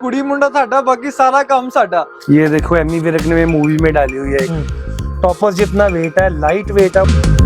कुड़ी मुंडा साडा, बाकी सारा काम साडा। ये देखो एमी विर्क ने मूवी में डाली हुई है एक टॉपर्स जितना वेट है, लाइट वेट है।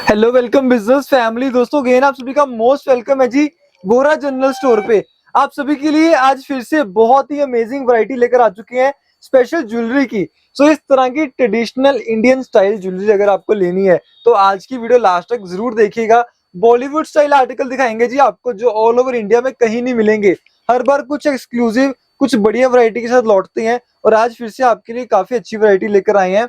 हेलो वेलकम बिजनेस फैमिली दोस्तों, अगेन आप सभी का मोस्ट वेलकम है जी गोरा जनरल स्टोर पे। आप सभी के लिए आज फिर से बहुत ही अमेजिंग वैरायटी लेकर आ चुके हैं स्पेशल ज्वेलरी की। सो इस तरह की ट्रेडिशनल इंडियन स्टाइल ज्वेलरी अगर आपको लेनी है तो आज की वीडियो लास्ट तक जरूर देखिएगा। बॉलीवुड स्टाइल आर्टिकल दिखाएंगे जी आपको जो ऑल ओवर इंडिया में कहीं नहीं मिलेंगे। हर बार कुछ एक्सक्लूसिव कुछ बढ़िया वैरायटी के साथ लौटते हैं और आज फिर से आपके लिए काफी अच्छी वैरायटी लेकर आए हैं।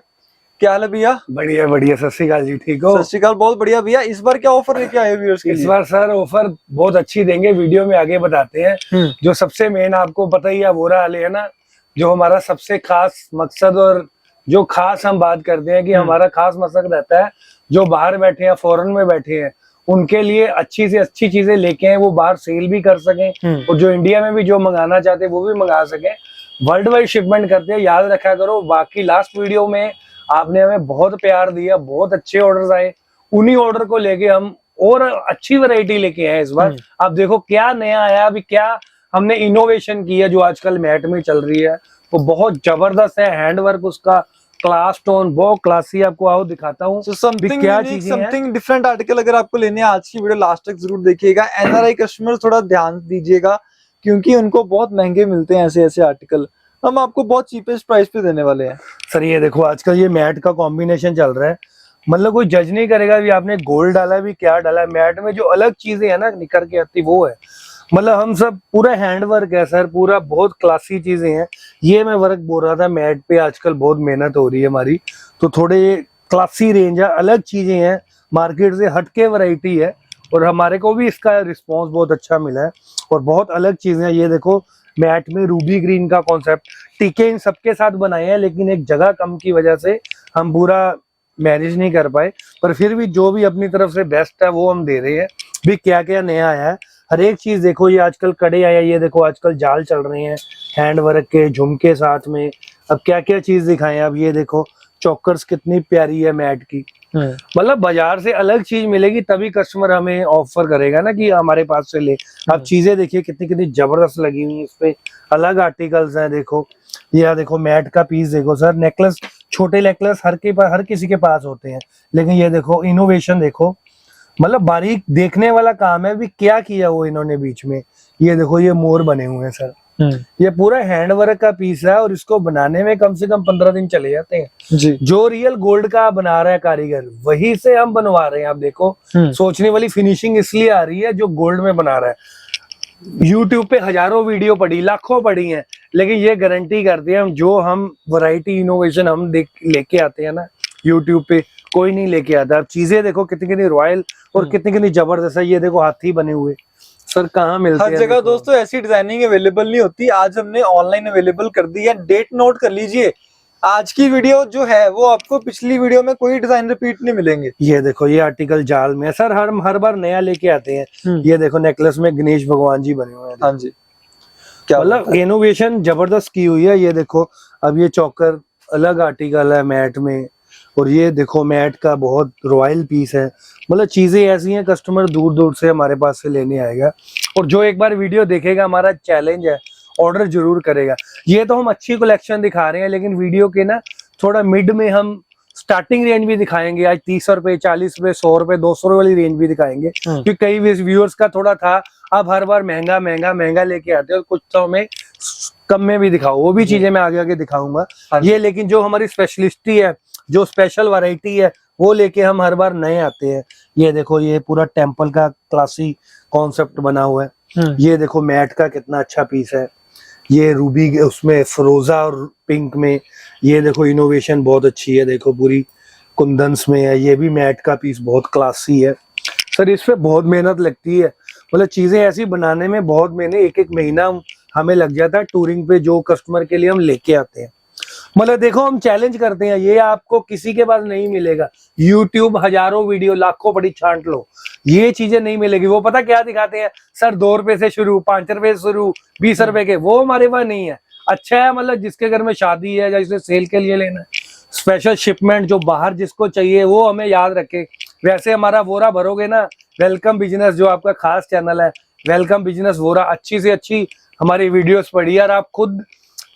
क्या हाल है भैया? बढ़िया बढ़िया, सत श्री अकाल जी, ठीक हो? सत श्री अकाल, बहुत बढ़िया भैया। इस बार क्या ऑफर लेके आए व्यूअर्स के लिए? इस बार सर ऑफर बहुत अच्छी देंगे, वीडियो में आगे बताते हैं। जो सबसे मेन आपको पता ही है वोरा वाले है ना, जो हमारा सबसे खास मकसद और जो खास हम बात करते हैं कि हमारा खास मकसद रहता है जो बाहर बैठे हैं, फॉरेन में बैठे हैं, उनके लिए अच्छी से अच्छी चीजें लेके आए, वो बाहर सेल भी कर सकें और जो इंडिया में भी जो मंगाना चाहते हैं वो भी मंगा सकें। वर्ल्ड वाइड शिपमेंट करते हैं, याद रखा करो। बाकी लास्ट वीडियो में आपने हमें बहुत प्यार दिया, बहुत अच्छे ऑर्डर्स आए, उन्हीं ऑर्डर को लेके हम और अच्छी वैरायटी लेके आए इस बार। आप देखो क्या नया आया, अभी क्या हमने इनोवेशन किया जो आजकल मैट में चल रही है, वो बहुत जबरदस्त है। हैंडवर्क उसका, क्लास स्टोन बहुत क्लासी, आपको आओ दिखाता हूँ क्या चीजें, समथिंग डिफरेंट आर्टिकल अगर आपको लेने हैं आज की वीडियो लास्ट तक जरूर देखिएगा। एनआरआई कस्टमर थोड़ा ध्यान दीजिएगा क्योंकि उनको बहुत महंगे मिलते हैं ऐसे ऐसे आर्टिकल, हम आपको बहुत चीपेस्ट प्राइस पे देने वाले हैं। सर ये देखो आजकल ये मैट का कॉम्बिनेशन चल रहा है, मतलब कोई जज नहीं करेगा भी आपने गोल्ड डाला भी क्या डाला है। मैट में जो अलग चीजें है ना निकल के आती वो है, मतलब हम सब पूरा हैंडवर्क है सर, पूरा बहुत क्लासी चीजें हैं। ये मैं वर्क बोल रहा था, मैट पे आजकल बहुत मेहनत हो रही है हमारी, तो थोड़े क्लासी रेंज है, अलग चीजें हैं, मार्केट से हटके वैरायटी है और हमारे को भी इसका रिस्पॉन्स बहुत अच्छा मिला है और बहुत अलग चीजें हैं। ये देखो मैट में रूबी ग्रीन का कॉन्सेप्ट, टीके इन सबके साथ बनाए हैं लेकिन एक जगह कम की वजह से हम पूरा मैनेज नहीं कर पाए, पर फिर भी जो भी अपनी तरफ से बेस्ट है वो हम दे रहे हैं। भी क्या क्या नया आया है हर एक चीज देखो। ये आजकल कड़े आया, ये देखो आजकल जाल चल रहे हैं हैंड वर्क के झुमके साथ में। अब क्या क्या चीज दिखाएं, अब ये देखो चौकर्स कितनी प्यारी है मैट की, मतलब बाजार से अलग चीज मिलेगी तभी कस्टमर हमें ऑफर करेगा ना कि हमारे पास से ले। अब चीजें देखिए कितनी कितनी जबरदस्त लगी हुई है, इस पे अलग आर्टिकल्स हैं। देखो ये देखो मैट का पीस देखो सर, नेकलेस, छोटे नेकलेस हर किसी के पास होते हैं, लेकिन ये देखो इनोवेशन देखो, मतलब बारीक देखने वाला काम है। भी क्या किया वो इन्होंने बीच में, ये देखो ये मोर बने हुए हैं सर, ये पूरा हैंडवर्क का पीस है और इसको बनाने में कम से कम 15 दिन चले जाते हैं जी। जो रियल गोल्ड का बना रहा है कारीगर वही से हम बनवा रहे हैं। आप देखो सोचने वाली फिनिशिंग इसलिए आ रही है जो गोल्ड में बना रहा है। यूट्यूब पे हजारों वीडियो पड़ी, लाखों पड़ी हैं, लेकिन ये गारंटी करते हैं हम जो हम वैरायटी इनोवेशन हम लेके आते हैं ना यूट्यूब पे कोई नहीं लेके आता। अब चीजें देखो कितनी कितनी रॉयल और कितनी कितनी जबरदस्त है। ये देखो हाथी बने हुए सर, कहाँ मिलते हैं? हर जगह दोस्तों ऐसी डिजाइनिंग अवेलेबल नहीं होती, आज हमने ऑनलाइन अवेलेबल कर दी है। डेट नोट कर लीजिए, आज की वीडियो जो है वो आपको पिछली वीडियो में कोई डिजाइन रिपीट नहीं मिलेंगे। ये देखो ये आर्टिकल जाल में सर, हर बार नया लेके आते हैं। ये देखो नेकलेस में गणेश भगवान जी बने हुए हैं। हाँ जी, क्या मतलब इनोवेशन जबरदस्त की हुई है। ये देखो अब ये चौकर अलग आर्टिकल है मैट में, और ये देखो मैट का बहुत रॉयल पीस है। मतलब चीजें ऐसी हैं कस्टमर दूर दूर से हमारे पास से लेने आएगा और जो एक बार वीडियो देखेगा, हमारा चैलेंज है ऑर्डर जरूर करेगा। ये तो हम अच्छी कलेक्शन दिखा रहे हैं, लेकिन वीडियो के ना थोड़ा मिड में हम स्टार्टिंग रेंज भी दिखाएंगे। आज 30 रुपए, 40 रुपए, 100 रुपए, 200 रुपए वाली रेंज भी दिखाएंगे क्योंकि कई व्यूअर्स का थोड़ा था आप हर बार महंगा महंगा महंगा लेके आते हो, कुछ तो हमें कम में भी दिखाओ, वो भी चीजें मैं आगे आगे दिखाऊंगा। हाँ जी। ये लेकिन जो हमारी स्पेशलिस्टी है, जो स्पेशल वैरायटी है, वो लेके हम हर बार नए आते हैं। ये देखो, ये पूरा टेम्पल का क्लासी कॉन्सेप्ट बना हुआ है। ये देखो मैट का कितना अच्छा पीस है, ये रूबी उसमें फरोजा और पिंक में। ये देखो इनोवेशन बहुत अच्छी है, देखो पूरी कुंदन्स में है। ये भी मैट का पीस बहुत क्लासी है सर, इस पे बहुत मेहनत लगती है। मतलब चीजें ऐसी बनाने में बहुत मेहनत, एक एक महीना हमें लग जाता है टूरिंग पे, जो कस्टमर के लिए हम लेके आते हैं। मतलब देखो, हम चैलेंज करते हैं, ये आपको किसी के पास नहीं मिलेगा। YouTube हजारों वीडियो, लाखों बड़ी छांट लो, ये चीजें नहीं मिलेगी। वो पता क्या दिखाते हैं सर, 2 रुपए से शुरू, 5 रुपए से शुरू, 20 रुपए के, वो हमारे पास नहीं है। अच्छा है, मतलब जिसके घर में शादी है या जिसे सेल के लिए लेना है, स्पेशल शिपमेंट जो बाहर जिसको चाहिए, वो हमें याद रखे। वैसे हमारा वोरा भरोगे ना, वेलकम बिजनेस जो आपका खास चैनल है, वेलकम बिजनेस वोरा, अच्छी से अच्छी हमारी वीडियोस पढ़िए और आप खुद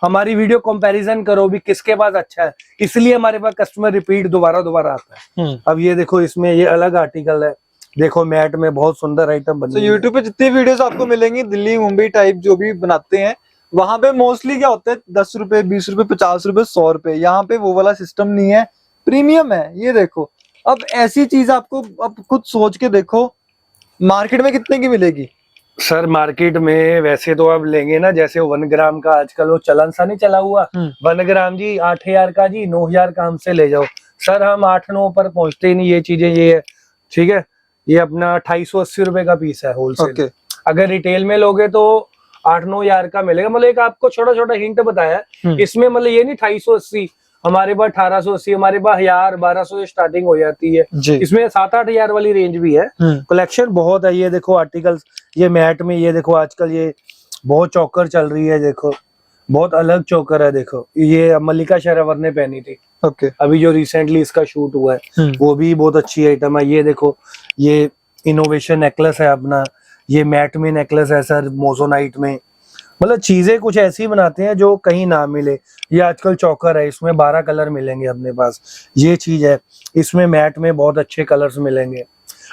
हमारी वीडियो कंपैरिजन करो भी किसके पास अच्छा है, इसलिए हमारे पास कस्टमर रिपीट दोबारा दोबारा आता है। अब ये देखो, इसमें ये अलग आर्टिकल है, देखो मैट में बहुत सुंदर आइटम बनी। तो यूट्यूब पे जितनी वीडियोस आपको मिलेंगी दिल्ली मुंबई टाइप जो भी बनाते हैं, वहां पे मोस्टली क्या होता है 10 रुपए 20 रुपए 50 रुपए 100 रुपए। यहाँ पे वो वाला सिस्टम नहीं है, प्रीमियम है। ये देखो, अब ऐसी चीज आपको अब खुद सोच के देखो मार्केट में कितने की मिलेगी। सर मार्केट में वैसे तो आप लेंगे ना, जैसे 1 ग्राम का आजकल वो चलन सा नहीं चला हुआ, 1 ग्राम जी 8,000 का जी, 9,000 का हमसे ले जाओ। सर हम 8-9 पर पहुंचते ही नहीं, ये चीजें ये है, ठीक है। ये अपना 250-80 रुपए का पीस है होलसेल। अगर रिटेल में लोगे तो 8-9 हजार का मिलेगा। मतलब एक आपको छोटा छोटा हिंट बताया, इसमें मतलब ये नहीं 250, हमारे पास 1880, हमारे पास 1000-1200 से स्टार्टिंग हो जाती है। इसमें 7-8 हजार वाली रेंज भी है। कलेक्शन बहुत है। ये देखो आर्टिकल्स, ये मैट में, ये देखो आजकल ये बहुत चौकर चल रही है, देखो बहुत अलग चौकर है। देखो ये मल्लिका शेरावत ने पहनी थी, अभी जो रिसेंटली इसका शूट हुआ है, वो भी बहुत अच्छी आइटम है। ये देखो, ये इनोवेशन नेकलेस है अपना, ये मैट में नेकलेस है सर, मोजोनाइट में। मतलब चीजें कुछ ऐसी बनाते हैं जो कहीं ना मिले। ये आजकल चौकर है, इसमें 12 कलर मिलेंगे अपने पास। ये चीज है, इसमें मैट में बहुत अच्छे कलर्स मिलेंगे।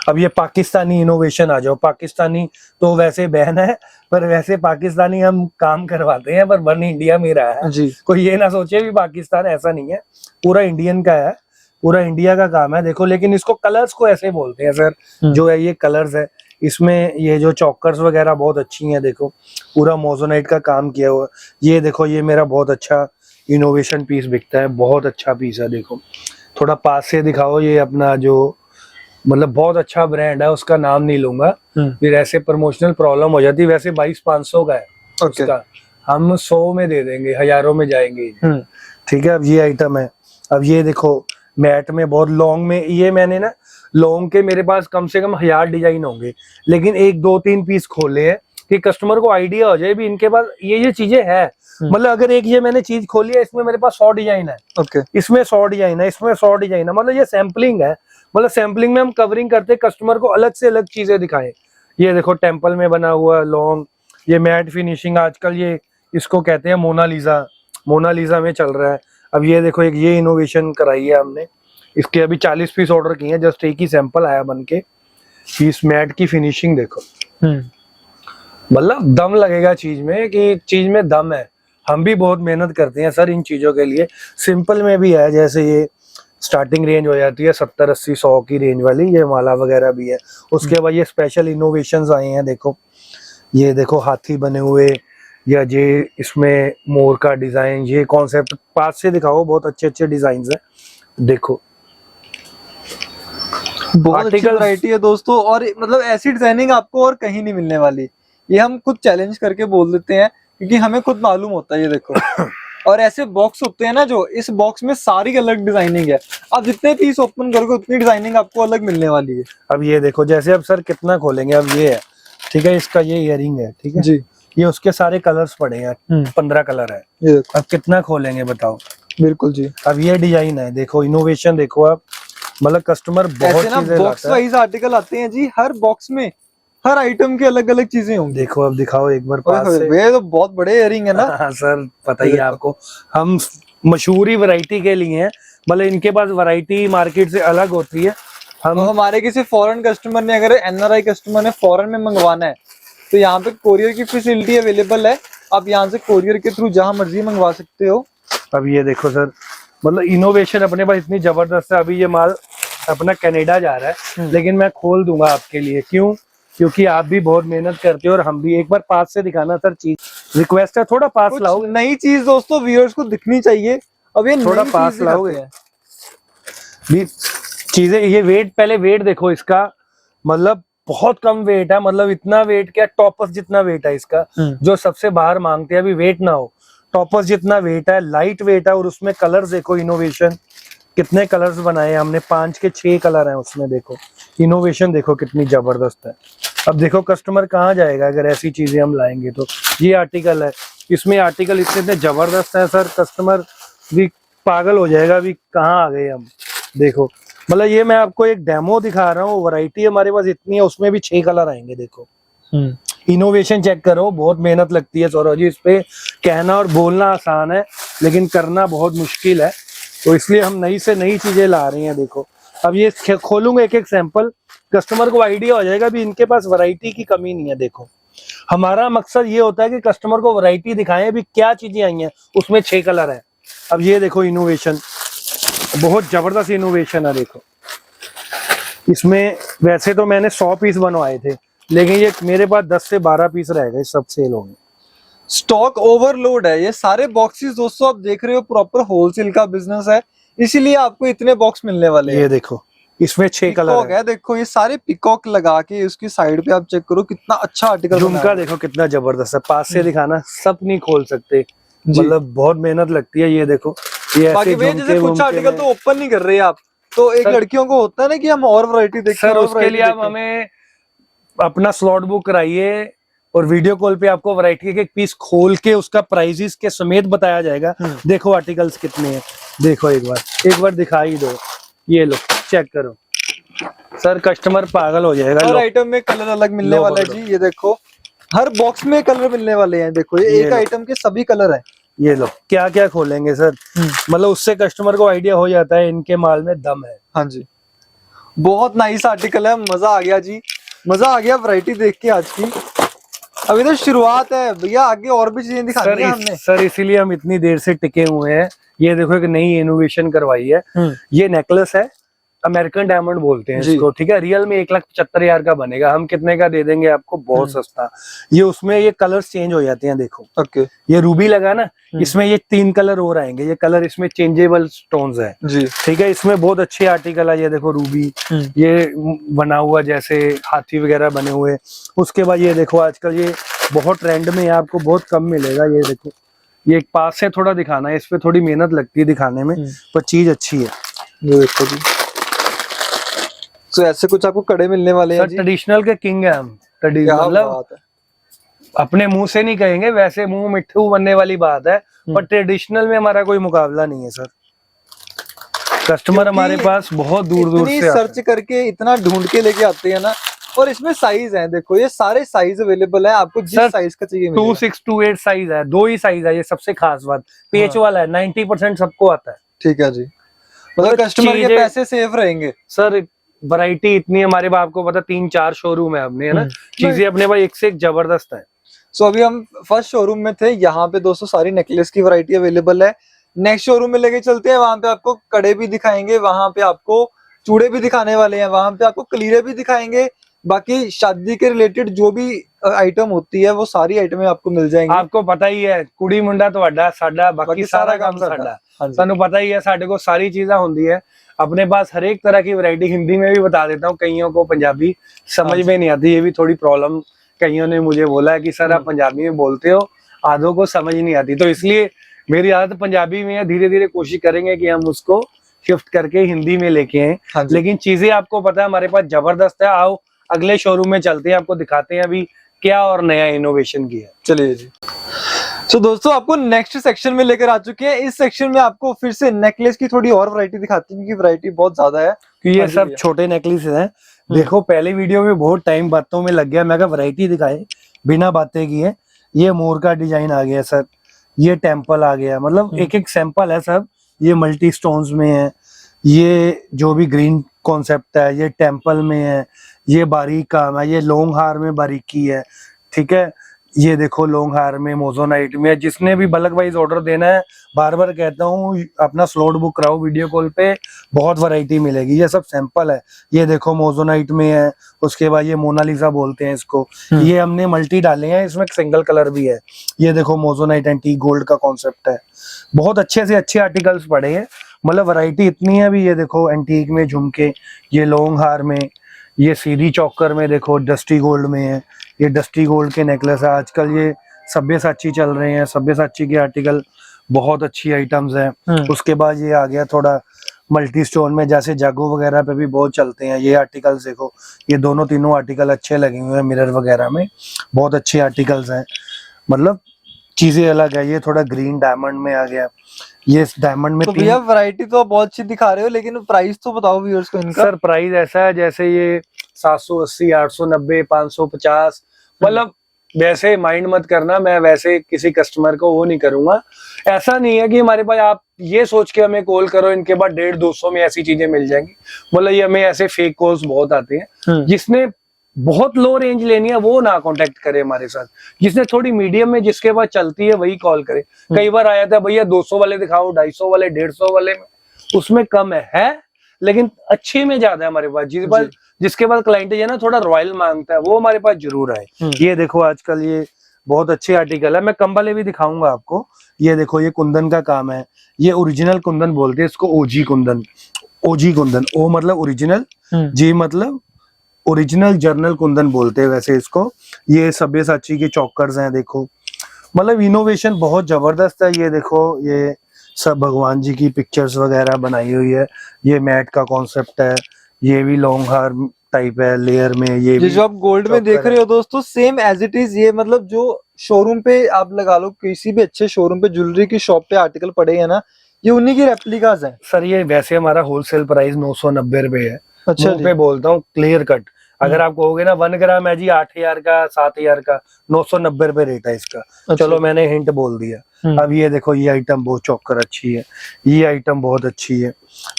अब ये पाकिस्तानी इनोवेशन आ जाओ, पाकिस्तानी तो वैसे बैन है, पर वैसे पाकिस्तानी हम काम करवाते हैं, पर बन इंडिया में रहा है जी। कोई ये ना सोचे भी पाकिस्तान, ऐसा नहीं है, पूरा इंडियन का है, पूरा इंडिया का काम है। देखो, लेकिन इसको कलर्स को ऐसे बोलते हैं सर, जो है ये कलर्स है। इसमें ये जो चौकर्स वगैरह बहुत अच्छी हैं, देखो पूरा मोजोनाइट का काम किया हुआ। ये देखो, ये मेरा बहुत अच्छा इनोवेशन पीस बिकता है, बहुत अच्छा पीस है। देखो थोड़ा पास से दिखाओ, ये अपना जो मतलब बहुत अच्छा ब्रांड है, उसका नाम नहीं लूंगा, फिर ऐसे प्रमोशनल प्रॉब्लम हो जाती है। वैसे 22,500 का है उसका, हम 100 में दे देंगे, हजारों में जाएंगे, ठीक है। अब ये आइटम है। अब ये देखो मैट में बहुत लॉन्ग में, ये मैंने ना लॉन्ग के मेरे पास कम से कम 1000 डिजाइन होंगे, लेकिन 1-2-3 पीस खोले हैं कि कस्टमर को आइडिया हो जाए भी इनके पास ये चीजें है। मतलब अगर एक ये मैंने चीज खोली है, इसमें मेरे पास 100 डिजाइन है, इसमें 100 डिजाइन है, इसमें 100 डिजाइन है। मतलब ये सैम्पलिंग है, मतलब सैम्पलिंग में हम कवरिंग करते, कस्टमर को अलग से अलग चीजें दिखाएं। ये देखो टेम्पल में बना हुआ लॉन्ग, ये मैट फिनिशिंग, आजकल ये इसको कहते हैं मोनालिसा, मोनालिसा में चल रहा है। अब ये देखो, एक ये इनोवेशन कराई है हमने, इसके अभी 40 पीस ऑर्डर किए हैं, जस्ट एक ही सैंपल आया बन के। इस मैट की फिनिशिंग देखो, मतलब दम लगेगा चीज में, कि चीज में दम है। हम भी बहुत मेहनत करते हैं सर इन चीजों के लिए। सिंपल में भी है, जैसे ये स्टार्टिंग रेंज हो जाती है 70-80-100 की रेंज वाली, ये माला वगैरह भी है। उसके बाद ये स्पेशल इनोवेशंस आए हैं, देखो ये देखो हाथी बने हुए, या ये इसमें मोर का डिजाइन, ये कॉन्सेप्ट पास से दिखाओ, बहुत अच्छे अच्छे डिजाइन है। देखो बहुत अच्छी वैरायटी है दोस्तों, और मतलब ऐसी डिजाइनिंग आपको और कहीं नहीं मिलने वाली। ये हम खुद चैलेंज करके बोल देते हैं, क्योंकि हमें खुद मालूम होता है। ये देखो, और ऐसे बॉक्स होते हैं ना, जो इस बॉक्स में सारी अलग डिजाइनिंग है। आप जितने पीस ओपन करोगे उतनी डिजाइनिंग आपको अलग मिलने वाली है। अब ये देखो, जैसे अब सर कितना खोलेंगे, अब ये है, ठीक है, इसका ये इयरिंग है, ठीक है जी, ये उसके सारे कलर्स पड़े हैं, 15 कलर है। ये अब कितना खोलेंगे बताओ। बिल्कुल जी। अब ये डिजाइन है, देखो इनोवेशन देखो आप, मतलब कस्टमर बहुत चीजें बॉक्स वाइज आर्टिकल आते हैं जी, हर बॉक्स में हर आइटम की अलग अलग चीजें होंगी। देखो अब दिखाओ एक बार पास से, ये तो बहुत बड़े इयरिंग है ना। हाँ सर, पता ही है आपको, हम मशहूर ही वैरायटी के लिए हैं, मतलब इनके पास वैरायटी मार्केट से अलग होती है। हम हमारे किसी फॉरेन कस्टमर ने, अगर एनआरआई कस्टमर ने फॉरेन में मंगवाना है, तो यहाँ पे कोरियर की फैसिलिटी अवेलेबल है, आप यहाँ से कोरियर के थ्रू जहां मर्जी मंगवा सकते हो। अब ये देखो सर, मतलब इनोवेशन अपने पास इतनी जबरदस्त है। अभी ये माल अपना कनाडा जा रहा है, लेकिन मैं खोल दूंगा आपके लिए। क्यों? क्योंकि आप भी बहुत मेहनत करते हो और हम भी। एक बार पास से दिखाना सर चीज, रिक्वेस्ट है, थोड़ा पास कुछ लाओ। नई चीज दोस्तों व्यूअर्स को दिखनी चाहिए। अब ये थोड़ा नई पास चीज लाओगे दिखाते हैं। भी चीजें। ये वेट, पहले वेट देखो इसका, मतलब बहुत कम वेट है। मतलब इतना वेट क्या, टॉपर्स जितना वेट है इसका, जो सबसे बाहर मांगते हैं। अभी वेट ना हो, टॉपर्स जितना वेट है, लाइट वेट है। और उसमें कलर्स देखो, इनोवेशन कितने कलर्स बनाए हैं हमने, 5 के 6 कलर हैं उसमें। देखो इनोवेशन देखो कितनी जबरदस्त है। अब देखो कस्टमर कहाँ जाएगा अगर ऐसी चीजें हम लाएंगे तो। ये आर्टिकल है, इसमें आर्टिकल इतने जबरदस्त है सर, कस्टमर भी पागल हो जाएगा भी कहाँ आ गए हम। देखो मतलब ये मैं आपको एक डेमो दिखा रहा हूँ, वैरायटी हमारे पास इतनी है, उसमें भी 6 कलर आएंगे। देखो इनोवेशन चेक करो, बहुत मेहनत लगती है सौरभ जी इस पे। कहना और बोलना आसान है, लेकिन करना बहुत मुश्किल है। तो इसलिए हम नई से नई चीजें ला रहे हैं। देखो अब ये खोलूंगा एक एक सैंपल, कस्टमर को आइडिया हो जाएगा भी इनके पास वैरायटी की कमी नहीं है। देखो हमारा मकसद ये होता है कि कस्टमर को वैरायटी दिखाएं भी क्या चीजें आई हैं, उसमें 6 कलर है। अब ये देखो इनोवेशन, बहुत जबरदस्त इनोवेशन है। देखो इसमें वैसे तो मैंने 100 पीस बनवाए थे, लेकिन ये मेरे पास 10 से 12 पीस रह गए, सब सेल हो गए। स्टॉक ओवरलोड है। ये सारे बॉक्सेस दोस्तों आप देख रहे हो, प्रॉपर होलसेल का बिजनेस है, इसीलिए आपको इतने बॉक्स मिलने वाले हैं। ये देखो इसमें 6 कलर है। देखो ये सारे पिकॉक लगा के उसकी साइड पे आप चेक करो, कितना अच्छा आर्टिकल। झुमका देखो कितना जबरदस्त है, पास से दिखाना, सब नहीं खोल सकते, मतलब बहुत मेहनत लगती है। ये देखो ये बाकी ऐसे जैसे कुछ आर्टिकल तो ओपन नहीं कर रहे आप, तो एक लड़कियों को होता है ना कि हम और वैरायटी देखें। सर उसके लिए आप हमें अपना स्लॉट बुक कराइए और वीडियो कॉल पे आपको वैरायटी के एक पीस खोल के उसका प्राइजेस के समेत बताया जाएगा। देखो आर्टिकल्स कितने हैं, देखो एक बार दिखा ही दो। ये लो चेक करो सर, कस्टमर पागल हो जाएगा। हर आइटम में कलर अलग मिलने वाला है जी। ये देखो हर बॉक्स में कलर मिलने वाले हैं। देखो ये एक आइटम के सभी कलर हैं। ये लो क्या क्या खोलेंगे सर, मतलब उससे कस्टमर को आइडिया हो जाता है इनके माल में दम है। हाँ जी, बहुत नाइस आर्टिकल है, मजा आ गया जी, मजा आ गया वैरायटी देख के आज की। अभी तो शुरुआत है भैया, आगे और भी चीजें दिखानी है हमने। सर इसीलिए हम इतनी देर से टिके हुए हैं। ये देखो एक नई इनोवेशन करवाई है। ये नेकलेस है, अमेरिकन डायमंड बोलते हैं इसको, ठीक है। रियल में 1,75,000 का बनेगा, हम कितने का दे देंगे आपको, बहुत सस्ता। ये उसमें ये कलर्स चेंज हो जाते हैं। देखो ओके, ये रूबी लगा ना, इसमें ये 3 कलर और आएंगे। ये कलर इसमें चेंजेबल स्टोन्स है जी, ठीक है। इसमें बहुत अच्छे आर्टिकल है। ये देखो रूबी, ये बना हुआ जैसे हाथी वगैरह बने हुए। उसके बाद ये देखो आजकल ये बहुत ट्रेंड में है, आपको बहुत कम मिलेगा। ये देखो ये एक पास से थोड़ा दिखाना है, इस पे थोड़ी मेहनत लगती है दिखाने में, पर चीज अच्छी है। ये देखो जी, तो ऐसे कुछ आपको कड़े मिलने वाले हैं जी। ट्रेडिशनल के किंग है हम, मतलब अपने मुंह से नहीं कहेंगे, वैसे मुंह मिट्ठू बनने वाली बात है, पर ट्रेडिशनल में हमारा कोई मुकाबला नहीं है सर। कस्टमर हमारे पास बहुत दूर दूर से सर्च करके इतना ढूंढ के लेके आते हैं ना। और इसमें साइज है, देखो ये सारे साइज अवेलेबल है, आपको जिस साइज का चाहिए 2628 साइज है, 2 ही साइज है। ये सबसे खास बात, पेच वाला है, 90% सबको आता है। ठीक है जी, मतलब कस्टमर के पैसे सेफ रहेंगे सर। वैरायटी इतनी हमारे पास, आपको पता 3-4 शोरूम है अपने, है ना। चीजें अपने पास एक से एक जबरदस्त है। सो अभी हम फर्स्ट शोरूम में थे, यहाँ पे दोस्तों सारी नेकलेस की वैरायटी अवेलेबल है। नेक्स्ट शोरूम में लेके चलते हैं, वहां पे आपको कड़े भी दिखाएंगे, वहां पे आपको चूड़े भी दिखाने वाले हैं, वहां पे आपको कलीरे भी दिखाएंगे। बाकी शादी के रिलेटेड जो भी आइटम होती है वो सारी आइटमें आपको मिल जाएंगी। आपको पता ही है कुड़ी मुंडा ਤੁਹਾਡਾ ਸਾਡਾ, बाकी सारा काम साਡਾ। ਸਾਨੂੰ पता ही है, साढ़े को सारी चीजें होती है अपने पास, हर एक तरह की वैरायटी। हिंदी में भी बता देता हूँ, कईयों को पंजाबी समझ में नहीं आती, ये भी थोड़ी प्रॉब्लम। कईयों ने मुझे बोला है कि सर आप पंजाबी में बोलते हो, आधों को समझ नहीं आती, तो इसलिए मेरी आदत पंजाबी में है। धीरे धीरे कोशिश करेंगे कि हम उसको शिफ्ट करके हिंदी में लेके आए। लेकिन चीजें आपको पता है हमारे पास जबरदस्त है। आओ अगले शोरूम में चलते हैं, आपको दिखाते हैं अभी क्या और नया इनोवेशन किया है। चलिए जी। तो दोस्तों आपको नेक्स्ट सेक्शन में लेकर आ चुके हैं। इस सेक्शन में आपको फिर से नेकलेस की थोड़ी और वैरायटी दिखाती हैं, क्योंकि वैरायटी बहुत ज्यादा है। ये सब छोटे नेकलेस हैं। देखो पहले वीडियो में बहुत टाइम बातों में लग गया, मैं कहा वैरायटी दिखाए बिना बातें किए। ये मोर का डिजाइन आ गया सर, ये टेम्पल आ गया, मतलब एक एक सैंपल है सब। ये मल्टी स्टोन्स में है, ये जो भी ग्रीन कॉन्सेप्ट है ये टेम्पल में है, ये बारीक काम है, ये लॉन्ग हार में बारीकी है, ठीक है। ये देखो लॉन्ग हार में, मोजोनाइट में, जिसने भी बल्क वाइज ऑर्डर देना है, बार बार कहता हूँ अपना स्लॉट बुक कराओ वीडियो कॉल पे, बहुत वैरायटी मिलेगी। ये सब सैंपल है। ये देखो मोजोनाइट में है, उसके बाद ये मोनालिसा बोलते हैं इसको, ये हमने मल्टी डाले हैं, इसमें सिंगल कलर भी है। ये देखो मोजोनाइट एंटीक गोल्ड का कॉन्सेप्ट है। बहुत अच्छे से अच्छे आर्टिकल्स पड़े हैं, मतलब वैरायटी इतनी है। अभी ये देखो एंटीक में झुमके, ये लॉन्ग हार में, ये सीधी चौकर में देखो डस्टी गोल्ड में है, ये डस्टी गोल्ड के नेकलेस है। आजकल ये सब्यसाची चल रहे हैं, सब्यसाची के आर्टिकल बहुत अच्छी आइटम्स हैं। उसके बाद ये आ गया थोड़ा मल्टी स्टोन में, जैसे जागो वगैरह पे भी बहुत चलते हैं ये आर्टिकल्स। देखो ये दोनों तीनों आर्टिकल अच्छे लगे हुए हैं, मिरर वगैरह में बहुत अच्छे आर्टिकल्स हैं, मतलब चीजें अलग है। ये थोड़ा ग्रीन डायमंड में आ गया, ये डायमंड में तो भैया वैरायटी तो आप बहुत अच्छी दिखा रहे हो, लेकिन प्राइस तो बताओ व्यूअर्स को इनका। सर प्राइस ऐसा है जैसे ये 780, 890, 550, मतलब वैसे माइंड मत करना, मैं वैसे किसी कस्टमर को वो नहीं करूंगा। ऐसा नहीं है कि हमारे पास आप ये सोच के हमें कॉल करो इनके बाद 150-200 में ऐसी चीजें मिल जाएंगी, मतलब ये हमें ऐसे फेक कॉल्स बहुत आते हैं। जिसने बहुत लो रेंज लेनी है वो ना कांटेक्ट करे हमारे साथ, जिसने थोड़ी मीडियम में जिसके पास चलती है वही कॉल करे। कई बार आया था भैया 200 वाले दिखाओ, 250 वाले, 150 वाले में, उसमें कम है लेकिन अच्छे में ज्यादा है हमारे पास। जिसके पास क्लाइंट है ना थोड़ा रॉयल मांगता है, वो हमारे पास जरूर आए। ये देखो आजकल ये बहुत अच्छे आर्टिकल है, मैं कंबले भी दिखाऊंगा आपको। ये देखो ये कुंदन का काम है, ये ओरिजिनल कुंदन बोलते हैं इसको, ओजी कुंदन। ओजी कुंदन, ओ मतलब ओरिजिनल, जी मतलब ओरिजिनल जर्नल कुंदन बोलते हैं वैसे इसको। ये सब्यसाची के चौकर्स हैं, देखो मतलब इनोवेशन बहुत जबरदस्त है। ये देखो ये सब भगवान जी की पिक्चर्स वगैरह बनाई हुई है। ये मैट का कॉन्सेप्ट है, ये भी लॉन्ग हार टाइप है लेयर में। ये भी जो आप गोल्ड में देख रहे हो दोस्तों, सेम एज इट इज। ये मतलब जो शोरूम पे आप लगा लो, किसी भी अच्छे शोरूम पे ज्वेलरी की शॉप पे आर्टिकल पड़े हैं ना, ये उन्हीं की रेप्लिकास हैं। सर ये वैसे हमारा होलसेल प्राइस 990 रुपए है। अच्छा मुंह पे बोलता हूँ क्लियर कट, अगर आप कहोगे ना 1 ग्राम है जी 8000 का, 7000 का, 990 रुपए रेट है इसका। अच्छा। चलो मैंने हिंट बोल दिया। अब ये देखो ये आइटम बहुत चौकर अच्छी है, ये आइटम बहुत अच्छी है।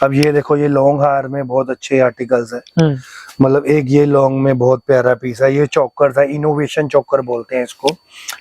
अब ये देखो ये लॉन्ग हार में बहुत अच्छे आर्टिकल्स है, मतलब एक ये लॉन्ग में बहुत प्यारा पीस है। ये चौकर था, इनोवेशन चौकर बोलते हैं इसको।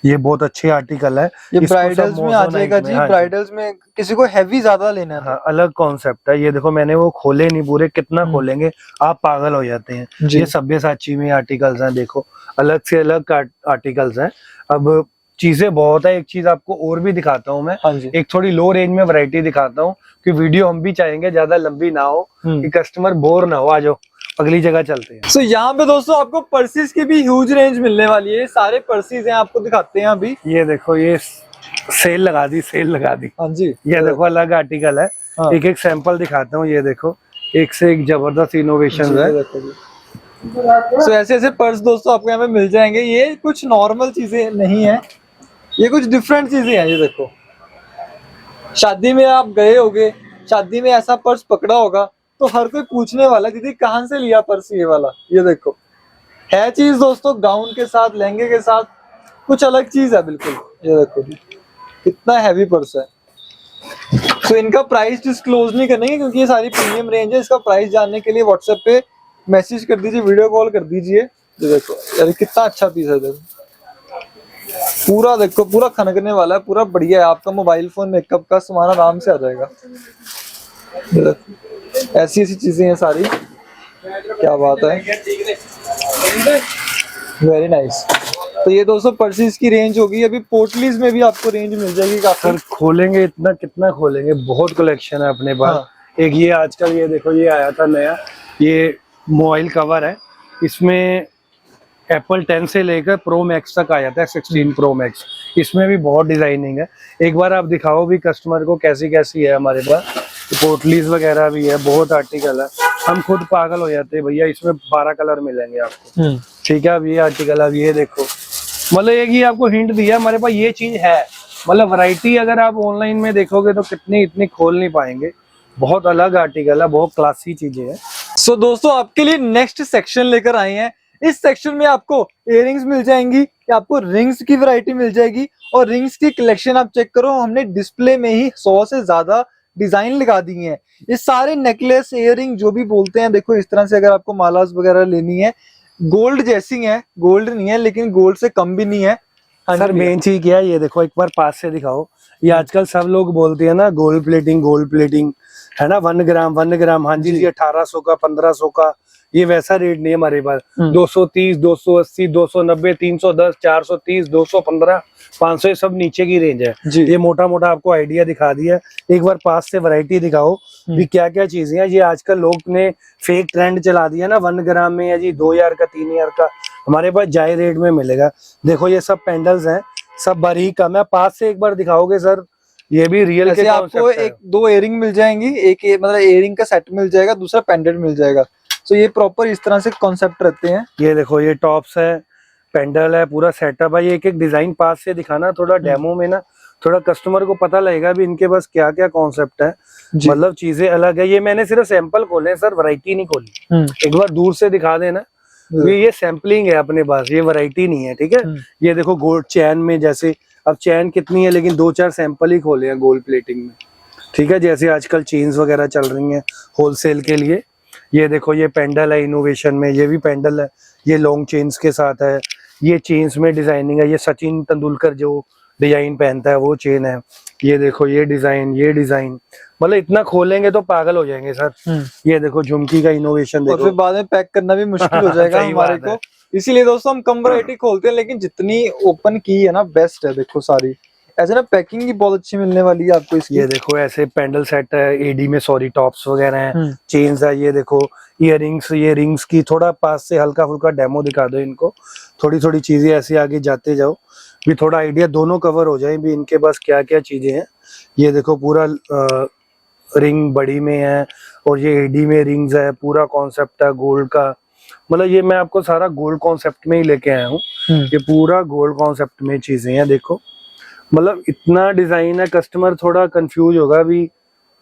ये बहुत अच्छे आर्टिकल है। ये ब्राइडल्स में आ जाएगा जी। ब्राइडल्स में किसी को हैवी ज्यादा लेना है, हाँ अलग कॉन्सेप्ट है। ये देखो मैंने वो खोले नहीं पूरे, कितना खोलेंगे आप पागल हो जाते हैं। ये सब्यसाची में आर्टिकल्स हैं, देखो अलग से अलग आर्टिकल्स हैं। अब चीजें बहुत है, एक चीज आपको और भी दिखाता हूँ मैं। एक थोड़ी लो रेंज में वैरायटी दिखाता हूँ कि वीडियो हम भी चाहेंगे ज्यादा लंबी ना हो, कि कस्टमर बोर ना हो। आ जाओ अगली जगह चलते हैं। So, यहाँ पे दोस्तों आपको पर्सिस की भी ह्यूज रेंज मिलने वाली है। सारे पर्सिस हैं, आपको दिखाते हैं अभी। ये देखो ये सेल लगा दी, सेल लगा दी। हाँ जी, ये देखो अलग आर्टिकल है। एक एक सैंपल दिखाता हूँ। ये देखो एक से एक जबरदस्त इनोवेशन है। So, ऐसे ऐसे पर्स दोस्तों आपको यहाँ पे मिल जाएंगे। ये कुछ नॉर्मल चीजें नहीं है, ये कुछ डिफरेंट चीजें हैं। ये देखो शादी में आप गए होगे, शादी में ऐसा पर्स पकड़ा होगा तो हर कोई पूछने वाला दीदी कहाँ से लिया पर्स ये वाला। ये देखो है चीज दोस्तों, गाउन के साथ, लहंगे के साथ, कुछ अलग चीज है बिल्कुल। ये देखो कितना हैवी पर्स है। तो इनका प्राइस डिस्क्लोज नहीं करेंगे क्योंकि ये सारी प्रीमियम रेंज है। इसका प्राइस जानने के लिए व्हाट्सएप पे मैसेज कर दीजिए, वीडियो कॉल कर दीजिए। ये देखो यार कितना अच्छा पीस है। देखो पूरा, देखो पूरा खनकने वाला है, पूरा बढ़िया है। आपका मोबाइल फोन, मेकअप का सामान आराम से आ जाएगा। ऐसी ऐसी चीजें हैं सारी, क्या बात है, वेरी नाइस। तो ये दोस्तों पर्सिस की रेंज होगी। अभी पोटलीज में भी आपको रेंज मिल जाएगी काफी। सर खोलेंगे इतना कितना खोलेंगे, बहुत कलेक्शन है अपने पास। एक ये आजकल ये देखो ये आया था नया, ये मोबाइल कवर है। इसमें एप्पल 10 से लेकर प्रो मैक्स तक आ जाता है, 16 प्रो मैक्स। इसमें भी बहुत डिजाइनिंग है। एक बार आप दिखाओ भी कस्टमर को कैसी कैसी है हमारे पास। पोटलीज वगैरह भी है, बहुत आर्टिकल है। हम खुद पागल हो जाते हैं भैया, इसमें 12 कलर मिलेंगे आपको। ठीक है, अब ये आर्टिकल, अब ये देखो, मतलब एक ही आपको हिंट दिया हमारे पास ये चीज है। मतलब वैरायटी अगर आप ऑनलाइन में देखोगे तो कितनी इतनी खोल नहीं पाएंगे। बहुत अलग आर्टिकल है, बहुत क्लासी चीजें हैं। सो दोस्तों आपके लिए नेक्स्ट सेक्शन लेकर आए हैं। इस सेक्शन में आपको इयररिंग्स मिल जाएंगी, आपको रिंग्स की वैरायटी मिल जाएगी। और रिंग्स की कलेक्शन आप चेक करो, हमने डिस्प्ले में ही 100 से ज्यादा डिजाइन लगा दी है। ये सारे नेकलेस, इयररिंग जो भी बोलते हैं, देखो इस तरह से अगर आपको मालास वगैरह लेनी है, गोल्ड जैसी है, गोल्ड नहीं है लेकिन गोल्ड से कम भी नहीं है। हाँ सर जी भैया। मेन चीज क्या है, ये देखो एक बार पास से दिखाओ। ये आजकल सब लोग बोलते हैं ना गोल्ड प्लेटिंग है ना, 1 ग्राम। हाँ जी जी। जी, 1800 का, 1500 का। ये वैसा रेट नहीं है हमारे पास। हम्म। 230, 280, 290, 310, 430, 215, 500, ये सब नीचे की रेंज है। जी। ये मोटा मोटा आपको आइडिया दिखा दिया। एक बार पास से वैरायटी दिखाओ भी क्या क्या चीजें हैं। ये आजकल लोग ने फेक ट्रेंड चला दिया ना, 1 ग्राम में है जी 2000 का, 3000 का। हमारे पास जाय रेट में मिलेगा। देखो ये सब पेंडल्स हैं, सब बारीक कम है। पास से एक बार दिखाओगे सर, ये भी रियल के ऐसे आपको कॉन्सेप्ट है। एक दो एयरिंग मिल जाएंगी, एक मतलब एयरिंग का सेट मिल जाएगा, दूसरा पेंडेंट मिल जाएगा। तो ये प्रॉपर इस तरह से कॉन्सेप्ट रहते हैं। ये देखो ये टॉप्स है, पेंडल है, पूरा सेटअप है। ये एक एक डिजाइन पास से दिखाना, थोड़ा डेमो में ना थोड़ा कस्टमर को पता लगेगा भी इनके पास क्या क्या कॉन्सेप्ट है। जी। मतलब चीजें अलग है। ये मैंने सिर्फ सैंपल खोले हैं सर, वैरायटी नहीं खोली। एक बार दूर से दिखा देना, ये सैम्पलिंग है अपने पास, ये वैरायटी नहीं है, ठीक है। ये देखो गोल्ड चैन में, जैसे अब चैन कितनी है लेकिन 2-4 सैंपल ही खोले हैं गोल्ड प्लेटिंग में, ठीक है। जैसे आजकल चेन्स वगैरह चल रही हैं होलसेल के लिए। ये देखो ये पेंडल है इनोवेशन में, ये भी पेंडल है, ये लॉन्ग चेन्स के साथ है। ये चेन्स में डिजाइनिंग है, ये सचिन तेंदुलकर जो डिजाइन पहनता है वो चेन है। ये देखो ये डिजाइन, मतलब इतना खोलेंगे तो पागल हो जाएंगे सर। ये देखो झुमकी का इनोवेशन और देखो। फिर बाद में पैक करना भी मुश्किल हो जाएगा सही हमारे बात है। को। इसीलिए दोस्तों हम कम वैरायटी खोलते हैं, लेकिन जितनी ओपन की है ना बेस्ट है। देखो सारी ऐसे ना पैकिंग भी बहुत अच्छी मिलने वाली है आपको इसकी। ये देखो ऐसे पेंडल सेट है, एडी में सॉरी टॉप्स वगैरह हैं, चेन्स है। ये देखो इयररिंग्स, ये रिंग्स की थोड़ा पास से हल्का फुल्का डेमो दिखा दो इनको। थोड़ी थोड़ी चीजें ऐसे आगे जाते जाओ भी थोड़ा आइडिया दोनों कवर हो जाए भी इनके पास क्या क्या चीजें हैं। ये देखो पूरा रिंग बड़ी में है और ये एडी में रिंग्स है, पूरा कॉन्सेप्ट है गोल्ड का। मतलब ये मैं आपको सारा गोल्ड कॉन्सेप्ट में ही लेके आया हूँ। ये पूरा गोल्ड कॉन्सेप्ट में चीजें हैं देखो। मतलब इतना डिजाइन है, कस्टमर थोड़ा कंफ्यूज होगा भी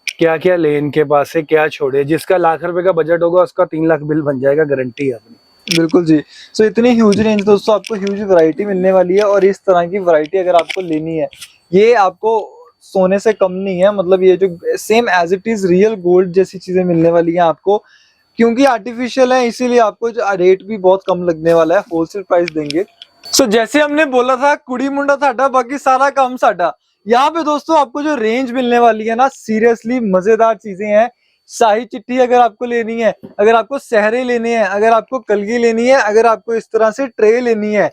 क्या क्या ले इनके पास से, क्या छोड़े। जिसका लाख रुपए का बजट होगा उसका 3 लाख बिल बन जाएगा, गारंटी है अपनी। बिल्कुल जी। सो इतनी ह्यूज रेंज दोस्तों, आपको ह्यूज वैरायटी मिलने वाली है। और इस तरह की वैरायटी अगर आपको लेनी है, ये आपको सोने से कम नहीं है। मतलब ये जो same as it is real gold जैसी चीजें मिलने वाली है आपको, क्योंकि आर्टिफिशियल है इसीलिए आपको रेट भी बहुत कम लगने वाला है, होलसेल प्राइस देंगे। सो जैसे हमने बोला था कुड़ी मुंडा साडा बाकी सारा काम साडा। यहाँ पे दोस्तों आपको जो रेंज मिलने वाली है ना, सीरियसली मजेदार चीजें हैं। शाही चिट्ठी अगर आपको लेनी है, अगर आपको सहरे लेने हैं, अगर आपको कलगी लेनी है, अगर आपको इस तरह से ट्रे लेनी है,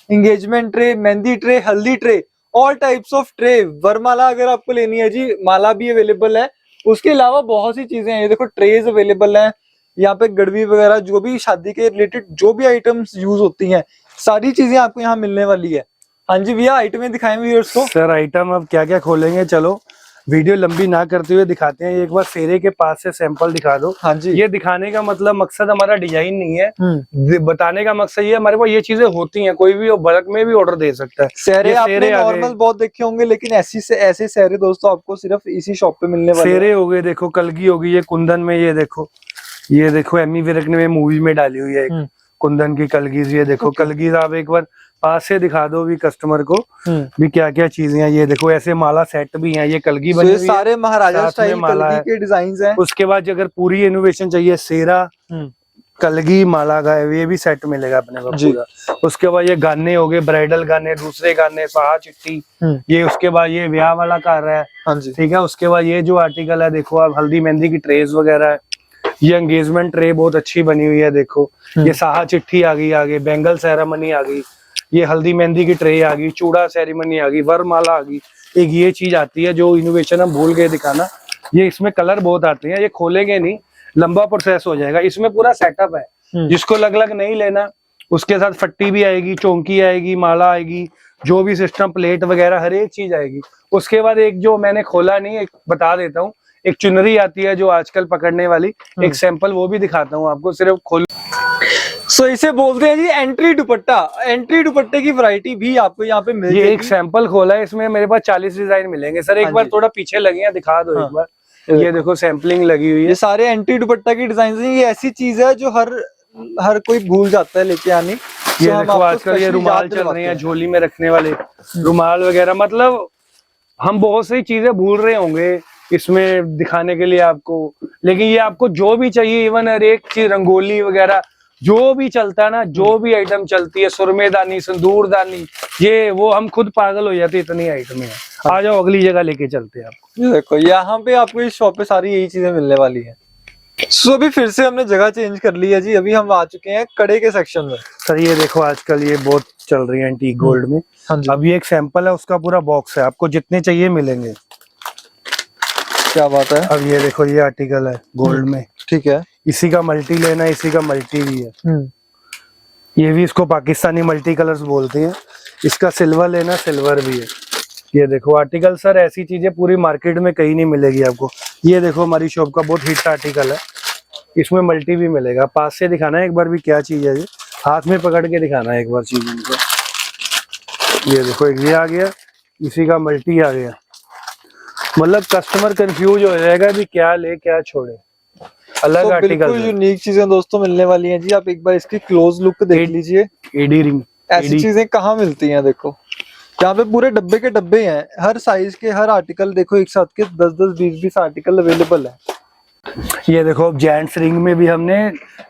एंगेजमेंट ट्रे, मेहंदी ट्रे, हल्दी tray, all types of tray, वरमाला अगर आपको लेनी है जी, माला भी अवेलेबल है। उसके अलावा बहुत सी चीजें हैं। ये देखो ट्रेज अवेलेबल है यहाँ पे, गड़वी वगैरह जो भी शादी के रिलेटेड जो भी आइटम्स यूज होती हैं, सारी चीजें आपको यहाँ मिलने वाली है। हाँ जी भैया, आइटमें दिखाएं व्यूअर्स को। सर आइटम अब क्या क्या खोलेंगे, चलो वीडियो लंबी ना करते हुए दिखाते हैं। एक बार फेरे के पास से सैंपल दिखा दो। हाँ जी। ये दिखाने का मतलब मकसद हमारा डिजाइन नहीं है, बताने का मकसद ये हमारे पास ये चीजें होती हैं, कोई भी बल्क में भी ऑर्डर दे सकता है। सहरे आपने नॉर्मल बहुत देखे होंगे, लेकिन ऐसे सहरे दोस्तों आपको सिर्फ इसी शॉप पे मिलने वाले सेरे हो गए, देखो कलगी होगी, ये कुंदन में, ये देखो एमी विर्क ने मूवी में डाली हुई है कुंदन की कलगीज। ये देखो कलगीज आप एक बार पास से दिखा दो भी कस्टमर को भी क्या क्या चीजें हैं। ये देखो ऐसे माला सेट भी हैं, ये कलगी बनी हुई है, सारे महाराजा स्टाइल माला कलगी के डिजाइन हैं। उसके बाद अगर पूरी इनोवेशन चाहिए, सेरा कलगी माला का है, ये भी सेट मिलेगा अपने को पूरा। उसके बाद ये गाने हो गए, ब्राइडल गाने, दूसरे गाने, साहा चिट्ठी, ये उसके बाद ये ब्याह वाला कर रहा है। हाँ जी। ठीक है। उसके बाद ये जो आर्टिकल है देखो आप, हल्दी मेहंदी की ट्रेस वगैरह है। ये एंगेजमेंट ट्रे बहुत अच्छी बनी हुई है देखो। ये साहा चिट्ठी आ गई, आगे बैंगल सेरेमनी आ गई, ये हल्दी मेहंदी की ट्रे आ गई, चूड़ा सेरेमनी आ गई, वरमाला आ गई। एक ये चीज आती है जो इनोवेशन हम भूल गए दिखाना। ये इसमें कलर बहुत आते हैं, ये खोलेंगे नहीं, लंबा प्रोसेस हो जाएगा। इसमें पूरा सेटअप है, जिसको अलग अलग नहीं लेना उसके साथ फट्टी भी आएगी, चौंकी आएगी, माला आएगी, जो भी सिस्टम प्लेट वगैरह हर एक चीज आएगी। उसके बाद एक जो मैंने खोला नहीं, एक बता देता हूँ, एक चुनरी आती है जो आजकल पकड़ने वाली, एक सैंपल वो भी दिखाता हूँ आपको, सिर्फ खोल। सो इसे बोलते हैं जी एंट्री दुपट्टा। एंट्री दुपट्टे की वैरायटी भी आपको यहाँ पे मिल ये एक सैंपल खोला है, इसमें मेरे पास 40 डिजाइन मिलेंगे सर। एक बार थोड़ा पीछे लगे हैं, दिखा दो एक बार। ये देखो सैंपलिंग लगी हुई है, ये सारे एंट्री दुपट्टा की डिजाइन है। ये ऐसी चीज है जो हर कोई भूल जाता है लेके आनी। ये देखो आजकल ये रुमाल चल रहे हैं, झोली में रखने वाले रुमाल वगैरह। मतलब हम बहुत सी चीजें भूल रहे होंगे इसमें दिखाने के लिए आपको, लेकिन ये आपको जो भी चाहिए, इवन हर एक चीज, रंगोली वगैरह जो भी चलता है ना, जो भी आइटम चलती है, सुरमेदानी, सिंदूरदानी, ये वो, हम खुद पागल हो जाते, इतनी आइटम है। आ जाओ अगली जगह लेके चलते हैं आपको। ये देखो यहाँ पे आपको इस शॉप पे सारी यही चीजें मिलने वाली है। सो अभी फिर से हमने जगह चेंज कर ली है जी, अभी हम आ चुके हैं कड़े के सेक्शन में। सर ये देखो आजकल ये बहुत चल रही है एंटीक गोल्ड में। हाँ जी, अब ये एक सैंपल है, उसका पूरा बॉक्स है, आपको जितने चाहिए मिलेंगे। क्या बात है। अब ये देखो ये आर्टिकल है गोल्ड में, ठीक है। इसी का मल्टी लेना है, इसी का मल्टी भी है। ये भी इसको पाकिस्तानी मल्टी कलर्स बोलते हैं। इसका सिल्वर लेना, सिल्वर भी है। ये देखो आर्टिकल सर, ऐसी चीजें पूरी मार्केट में कहीं नहीं मिलेगी आपको। ये देखो हमारी शॉप का बहुत हिट आर्टिकल है, इसमें मल्टी भी मिलेगा। पास से दिखाना है एक बार भी क्या चीज है ये, हाथ में पकड़ के दिखाना है एक बार चीज इनको। ये देखो एक ये आ गया, इसी का मल्टी आ गया। मतलब कस्टमर कंफ्यूज हो जाएगा भी क्या ले क्या छोड़े। अलग तो आर्टिकल बिल्कुल यूनिक चीजें दोस्तों मिलने वाली हैं जी। आप एक बार इसकी क्लोज लुक देख लीजिए। एडी रिंग, ऐसी चीजें कहाँ मिलती हैं, देखो यहाँ पे पूरे डब्बे के डब्बे हैं, हर साइज के हर आर्टिकल देखो एक साथ के 10-10 20-20 आर्टिकल अवेलेबल है। ये देखो जेंट्स रिंग में भी हमने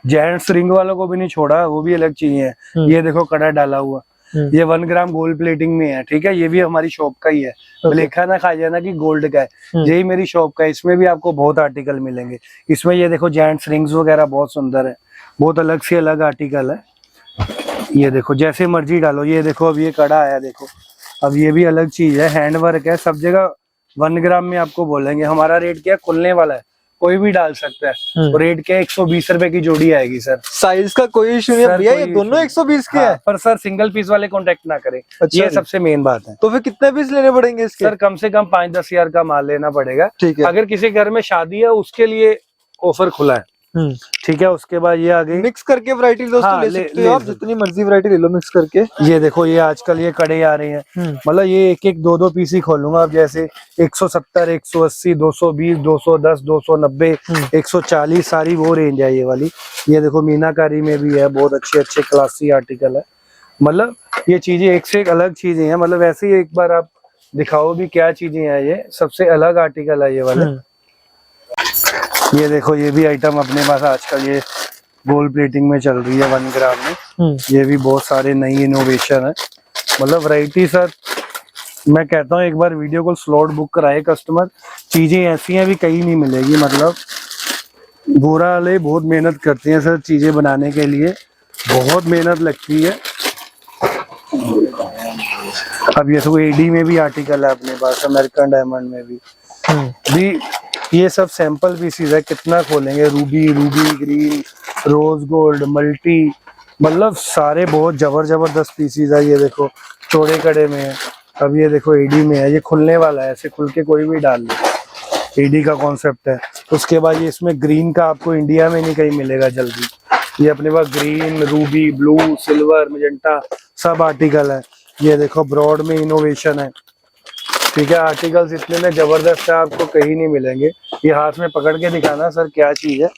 जेंट्स रिंग वालों को भी नहीं छोड़ा, वो भी अलग चीज है। ये देखो कड़ा डाला हुआ, ये 1 ग्राम गोल्ड प्लेटिंग में है, ठीक है। ये भी हमारी शॉप का ही है, लिखा ना खा जाना कि गोल्ड का है, यही मेरी शॉप का है। इसमें भी आपको बहुत आर्टिकल मिलेंगे। इसमें ये देखो जेंट्स रिंग्स वगैरह बहुत सुंदर है, बहुत अलग से अलग आर्टिकल है। ये देखो जैसे मर्जी डालो। ये देखो अब ये कड़ा आया, देखो अब ये भी अलग चीज है, हैंड वर्क है। सब जगह 1 ग्राम में आपको बोलेंगे। हमारा रेट क्या है, खुलने वाला है, कोई भी डाल सकता है। तो रेट क्या है, 120 रुपए की जोड़ी आएगी सर। साइज का कोई इशू नहीं है भैया, ये दोनों 120 के हैं। पर सर सिंगल पीस वाले कांटेक्ट ना करें, अच्छा ये सबसे मेन बात है। तो फिर कितने पीस लेने पड़ेंगे इसके? सर कम से कम 5-10 हजार का माल लेना पड़ेगा। ठीक है। अगर किसी घर में शादी है उसके लिए ऑफर खुला है, ठीक है। उसके बाद ये आ गई मिक्स करके वैरायटी दोस्तों हाँ, ले सकते हो आप, जितनी मर्जी वैरायटी ले लो मिक्स करके। ये देखो ये आजकल ये कड़े आ रहे हैं, मतलब ये एक एक दो पीस ही खोलूंगा अब। जैसे 170, 180, 220, 210, 290, 140 सारी वो रेंज है ये वाली। ये देखो मीनाकारी में भी है, बहुत अच्छे अच्छे क्लासी आर्टिकल है। मतलब ये चीजें एक से एक अलग चीजें हैं। मतलब ऐसे ही एक बार आप दिखाओ भी क्या चीजें हैं, ये सबसे अलग आर्टिकल है ये वाले। ये देखो ये भी आइटम अपने पास आजकल ये गोल्ड प्लेटिंग में चल रही है 1 ग्राम में। ये भी बहुत सारे नई इनोवेशन है। मतलब वैरायटी सर, मैं कहता हूँ एक बार वीडियो को स्लॉट बुक कराए कस्टमर, चीजें ऐसी हैं भी कहीं नहीं मिलेगी। मतलब गोरा वाले बहुत मेहनत करते हैं सर चीजें बनाने के लिए, बहुत मेहनत लगती है। अब ये तो एडी में भी आर्टिकल है अपने पास, अमेरिकन डायमंड में भी ये सब सैंपल पीसीज है। कितना खोलेंगे, ruby green, rose gold, multi, मतलब सारे बहुत जबरदस्त पीसीज है। ये देखो चौड़े कड़े में है। अब ये देखो एडी में है, ये खुलने वाला है, ऐसे खुल के कोई भी डाल ले, एडी का कॉन्सेप्ट है। उसके बाद ये इसमें ग्रीन का आपको इंडिया में नहीं कहीं मिलेगा जल्दी। ये अपने पास green, ruby, blue, silver, magenta सब आर्टिकल है। ये देखो ब्रॉड में इनोवेशन है, ठीक है। आर्टिकल्स इतने में जबरदस्त है, आपको कहीं नहीं मिलेंगे। ये हाथ में पकड़ के दिखाना सर क्या चीज है।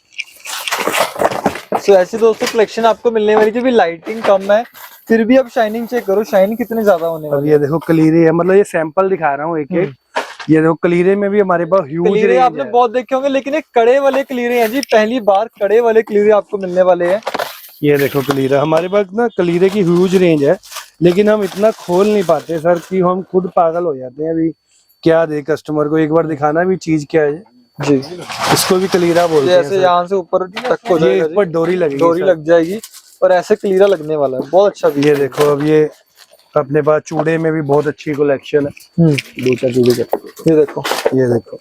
तो ऐसे दोस्तों कलेक्शन आपको मिलने वाली है। भी लाइटिंग कम है फिर भी अब शाइनिंग चेक करो, शाइन कितने ज्यादा होने वाली है। ये देखो कलीरे है, मतलब ये सैंपल दिखा रहा हूँ एक एक। ये देखो कलीरे में भी हमारे पास ह्यूज रेंज है। आपने बहुत देखे होंगे, लेकिन एक कड़े वाले कलीरे हैं जी, पहली बार कड़े वाले कलीरे आपको मिलने वाले हैं। ये देखो कलीरा, हमारे पास ना कलीरे की ह्यूज रेंज है, लेकिन हम इतना खोल नहीं पाते सर कि हम खुद पागल हो जाते हैं। अभी क्या दे कस्टमर को, एक बार दिखाना भी चीज क्या है जी। इसको भी कलीरा बोलते हैं। जैसे यहाँ से ऊपर तक हो जाएगा, इस पर डोरी लगेगी, डोरी लग जाएगी और ऐसे कलीरा लगने वाला है, बहुत अच्छा। ये देखो अब ये अपने पास चूड़े में भी बहुत अच्छी कलेक्शन है। ये देखो, ये देखो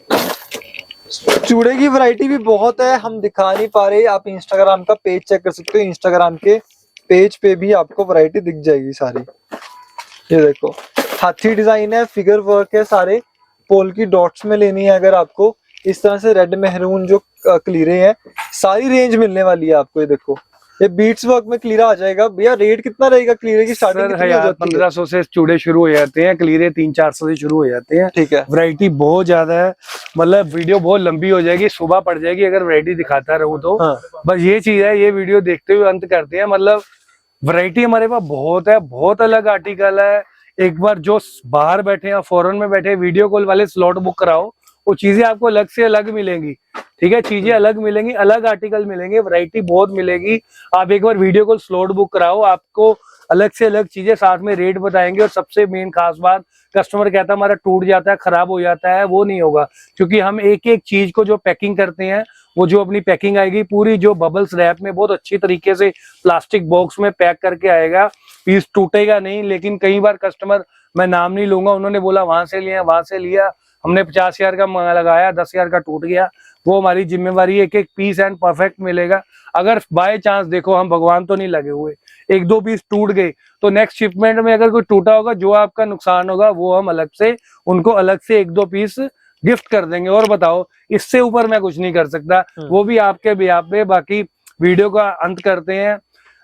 चूड़े की वैरायटी भी बहुत है, हम दिखा नहीं पा रहे। आप इंस्टाग्राम का पेज चेक कर सकते हो, इंस्टाग्राम के पेज पे भी आपको वैरायटी दिख जाएगी सारी। ये देखो हाथी डिजाइन है, फिगर वर्क है, सारे पोल की डॉट्स में लेनी है अगर आपको। इस तरह से रेड मेहरून जो कलीरे हैं, सारी रेंज मिलने वाली है आपको। ये देखो ये बीट्स वर्क में कलीरा आ जाएगा। भैया रेट कितना रहेगा कलीरे की? स्टार्टिंग 1500 से चूड़े शुरू हो जाते हैं, कलीरे 300-400 से शुरू हो जाते हैं। ठीक है, वैरायटी बहुत ज्यादा है। मतलब वीडियो बहुत लंबी हो जाएगी, सुबह पड़ जाएगी अगर वैरायटी दिखाता रहूं तो। बस ये चीज है, ये वीडियो देखते हुए अंत करते हैं। मतलब वैरायटी हमारे पास बहुत है, बहुत अलग आर्टिकल है। एक बार जो बाहर बैठे या फॉरेन में बैठे वीडियो कॉल वाले स्लॉट बुक कराओ, वो चीजें आपको अलग से अलग मिलेंगी। ठीक है, चीजें अलग मिलेंगी, अलग आर्टिकल मिलेंगे, वैरायटी बहुत मिलेगी। आप एक बार वीडियो कॉल स्लॉट बुक कराओ, आपको अलग से अलग चीजें साथ में रेट बताएंगे। और सबसे मेन खास बात, कस्टमर कहता है हमारा टूट जाता है, खराब हो जाता है, वो नहीं होगा, क्योंकि हम एक एक चीज को जो पैकिंग करते हैं, वो जो अपनी पैकिंग आएगी पूरी, जो बबल्स रैप में बहुत अच्छी तरीके से प्लास्टिक बॉक्स में पैक करके आएगा, पीस टूटेगा नहीं। लेकिन कई बार कस्टमर, मैं नाम नहीं लूंगा, उन्होंने बोला वहां से लिया, हमने 50,000 का लगाया, 10,000 का टूट गया। वो हमारी जिम्मेवारी है, एक एक पीस एंड परफेक्ट मिलेगा। अगर बाय चांस, देखो हम भगवान तो नहीं लगे हुए, एक दो पीस टूट गए तो नेक्स्ट शिपमेंट में अगर कोई टूटा होगा, जो आपका नुकसान होगा वो हम अलग से उनको अलग से एक दो पीस गिफ्ट कर देंगे। और बताओ, इससे ऊपर मैं कुछ नहीं कर सकता, वो भी आपके बिहाफ पे। बाकी वीडियो का अंत करते हैं।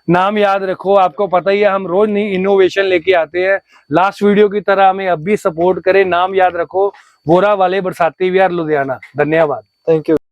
नाम याद रखो, आपको पता ही है हम रोज नई इनोवेशन लेके आते हैं। लास्ट वीडियो की तरह हमें अब भी सपोर्ट करें। नाम याद रखो, वोरा वाले बरसाती विहार लुधियाना। धन्यवाद। Thank you.